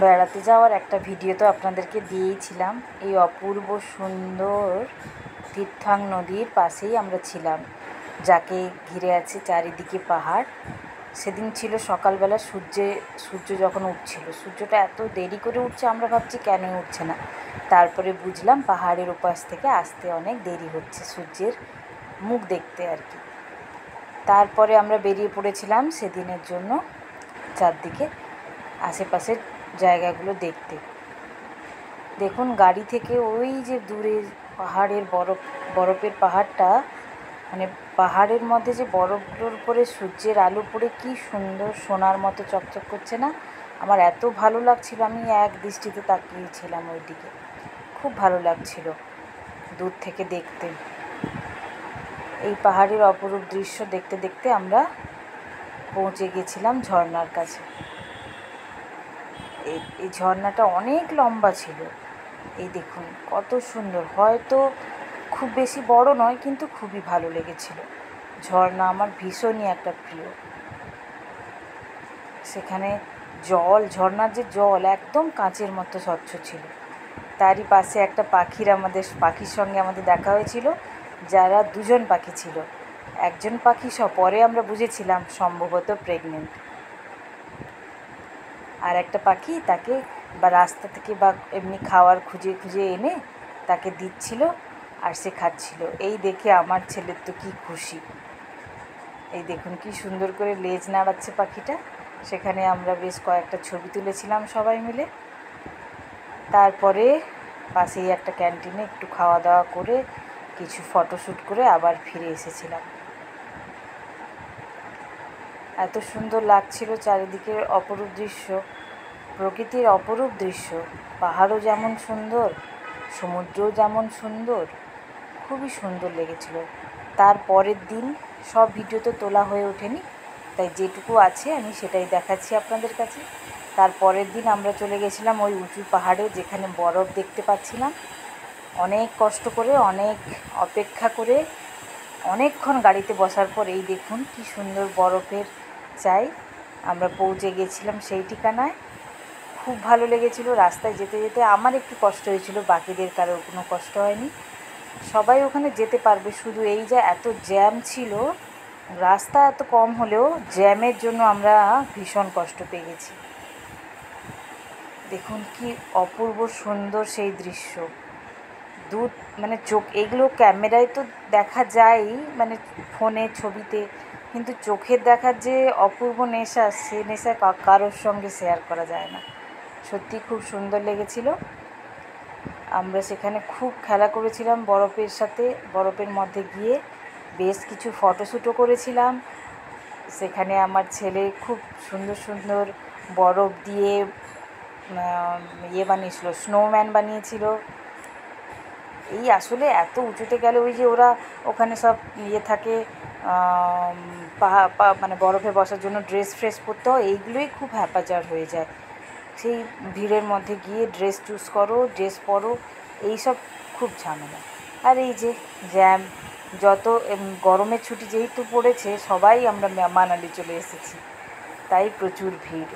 বেড়াতে যাওয়ার একটা ভিডিও তো আপনাদেরকে দিয়েইছিলাম। এই অপূর্ব সুন্দর তীর্থাং নদীর পাশেই আমরা ছিলাম, যাকে ঘিরে আছে চারিদিকে পাহাড়। সেদিন ছিল সকালবেলা, সূর্য যখন উঠছিল, সূর্যটা এত দেরি করে উঠছে, আমরা ভাবছি কেন উঠছে না। তারপরে বুঝলাম পাহাড়ের ওপাশ থেকে আসতে অনেক দেরি হচ্ছে সূর্যের মুখ দেখতে আর কি। তারপরে আমরা বেরিয়ে পড়েছিলাম সেদিনের জন্য চারদিকে আশেপাশের জায়গাগুলো দেখতে। দেখুন গাড়ি থেকে ওই যে দূরে পাহাড়ের বরফের পাহাড়টা, মানে পাহাড়ের মধ্যে যে বরফগুলোর উপরে সূর্যের আলো পড়ে কি সুন্দর সোনার মতো চকচক করছে না। আমার এত ভালো লাগছিল, আমি এক দৃষ্টিতে তাকিয়েছিলাম ওই দিকে। খুব ভালো লাগছিল দূর থেকে দেখতে। এই পাহাড়ের অপরূপ দৃশ্য দেখতে দেখতে আমরা পৌঁছে গেছিলাম ঝর্ণার কাছে। এই ঝর্ণাটা অনেক লম্বা ছিল। এই দেখুন কত সুন্দর, হয়তো খুব বেশি বড় নয়, কিন্তু খুবই ভালো লেগেছিল। ঝর্ণা আমার ভীষণই একটা প্রিয়। সেখানে ঝর্ণার যে জল একদম কাঁচের মতো স্বচ্ছ ছিল। তারই পাশে একটা পাখির সঙ্গে আমাদের দেখা হয়েছিল, যারা দুজন পাখি ছিল। একজন পাখি পরে আমরা বুঝেছিলাম সম্ভবত প্রেগনেন্ট। আর একটা পাখি তাকে রাস্তা থেকে বা এমনি খাওয়ার খুঁজে এনে তাকে দিচ্ছিল, আর সে খাচ্ছিল। এই দেখে আমার ছেলের তো কি খুশি। এই দেখুন কি সুন্দর করে লেজ নাড়াচ্ছে পাখিটা। সেখানে আমরা বেশ কয়েকটা ছবি তুলেছিলাম সবাই মিলে। তারপরে পাশেই একটা ক্যান্টিনে একটু খাওয়া দাওয়া করে কিছু ফটোশ্যুট করে আবার ফিরে এসেছিলাম। এত সুন্দর লাগছিল চারিদিকের অপরূপ দৃশ্য, প্রকৃতির অপরূপ দৃশ্য। পাহাড়ও যেমন সুন্দর, সমুদ্রও যেমন সুন্দর, খুবই সুন্দর লেগেছিল। তার পরের দিন সব ভিডিও তো তোলা হয়ে ওঠেনি, তাই যেটুকু আছে আমি সেটাই দেখাচ্ছি আপনাদের কাছে। তার পরের দিন আমরা চলে গেছিলাম ওই উঁচু পাহাড়ে, যেখানে বরফ দেখতে পাচ্ছিলাম। অনেক কষ্ট করে, অনেক অপেক্ষা করে, অনেকক্ষণ গাড়িতে বসার পর এই দেখুন কি সুন্দর বরফের চাই আমরা পৌঁছে গেছিলাম সেই ঠিকানায়। খুব ভালো লেগেছিল। রাস্তায় যেতে যেতে আমার একটু কষ্ট হয়েছিল, বাকিদের কারোর কোনো কষ্ট হয়নি। সবাই ওখানে যেতে পারবে, শুধু এই যে এত জ্যাম ছিল, রাস্তা এত কম হলেও জ্যামের জন্য আমরা ভীষণ কষ্ট পেয়ে গেছি। দেখুন কি অপূর্ব সুন্দর সেই দৃশ্য। মানে এগুলো ক্যামেরায় তো দেখা যায়, মানে ফোনে ছবিতে, কিন্তু চোখের দেখার যে অপূর্ব নেশা, সে নেশা কারোর সঙ্গে শেয়ার করা যায় না। সত্যি খুব সুন্দর লেগেছিল। আমরা সেখানে খুব খেলা করেছিলাম বরফের সাথে, বরফের মধ্যে গিয়ে বেশ কিছু ফটোশ্যুটও করেছিলাম। সেখানে আমার ছেলে খুব সুন্দর সুন্দর বরফ দিয়ে বানিয়েছিল, স্নোম্যান বানিয়েছিল। এই আসলে এত উঁচুতে গেলে ওই যে ওরা ওখানে সব থাকে, মানে বরফে বসার জন্য ড্রেস পরতে হয়, এইগুলোই খুব হ্যাপাজার হয়ে যায়। সেই ভিড়ের মধ্যে গিয়ে ড্রেস চুজ করো, ড্রেস পরো, এইসব খুব ঝামেলা। আর এই যে জ্যাম, যত গরমের ছুটি যেহেতু পড়েছে, সবাই আমরা মানালি চলে এসেছি, তাই প্রচুর ভিড়।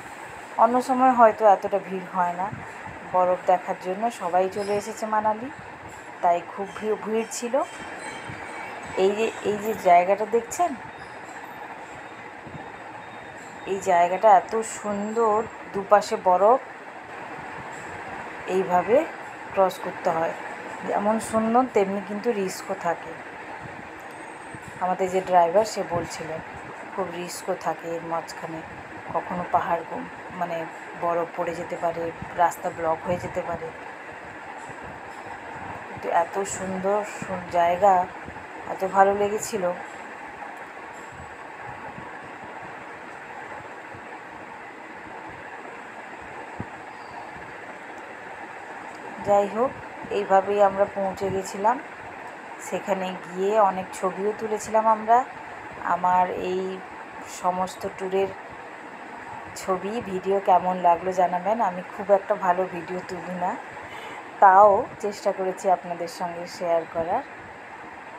অন্য সময় হয়তো এতটা ভিড় হয় না। বরফ দেখার জন্য সবাই চলে এসেছে মানালি, তাই খুব ভিড় ছিল। এই যে জায়গাটা দেখছেন, এই জায়গাটা এত সুন্দর, দুপাশে বরফ, এইভাবে ক্রস করতে হয়। যেমন সুন্দর তেমনি কিন্তু রিস্কও থাকে। আমাদের যে ড্রাইভার সে বলছিলেন খুব রিস্কও থাকে এর মাঝখানে, কখনো পাহাড় মানে বরফ পড়ে যেতে পারে, রাস্তা ব্লক হয়ে যেতে পারে। কিন্তু এত সুন্দর জায়গা, এত ভালো লেগেছিল। যাই হোক, এইভাবেই আমরা পৌঁছে গেছিলাম। সেখানে গিয়ে অনেক ছবিও তুলেছিলাম আমরা। আমার এই সমস্ত ট্যুরের ছবি ভিডিও কেমন লাগলো জানাবেন। আমি খুব একটা ভালো ভিডিও তুলি না, তাও চেষ্টা করেছি আপনাদের সঙ্গে শেয়ার করার।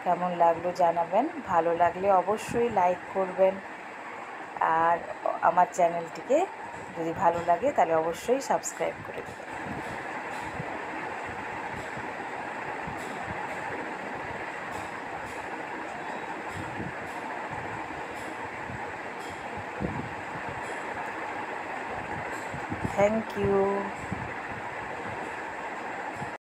কেমন লাগলো জানাবেন। ভালো লাগলে অবশ্যই লাইক করবেন, আর আমার চ্যানেলটিকে যদি ভালো লাগে তাহলে অবশ্যই সাবস্ক্রাইব করে দেবেন। Thank you.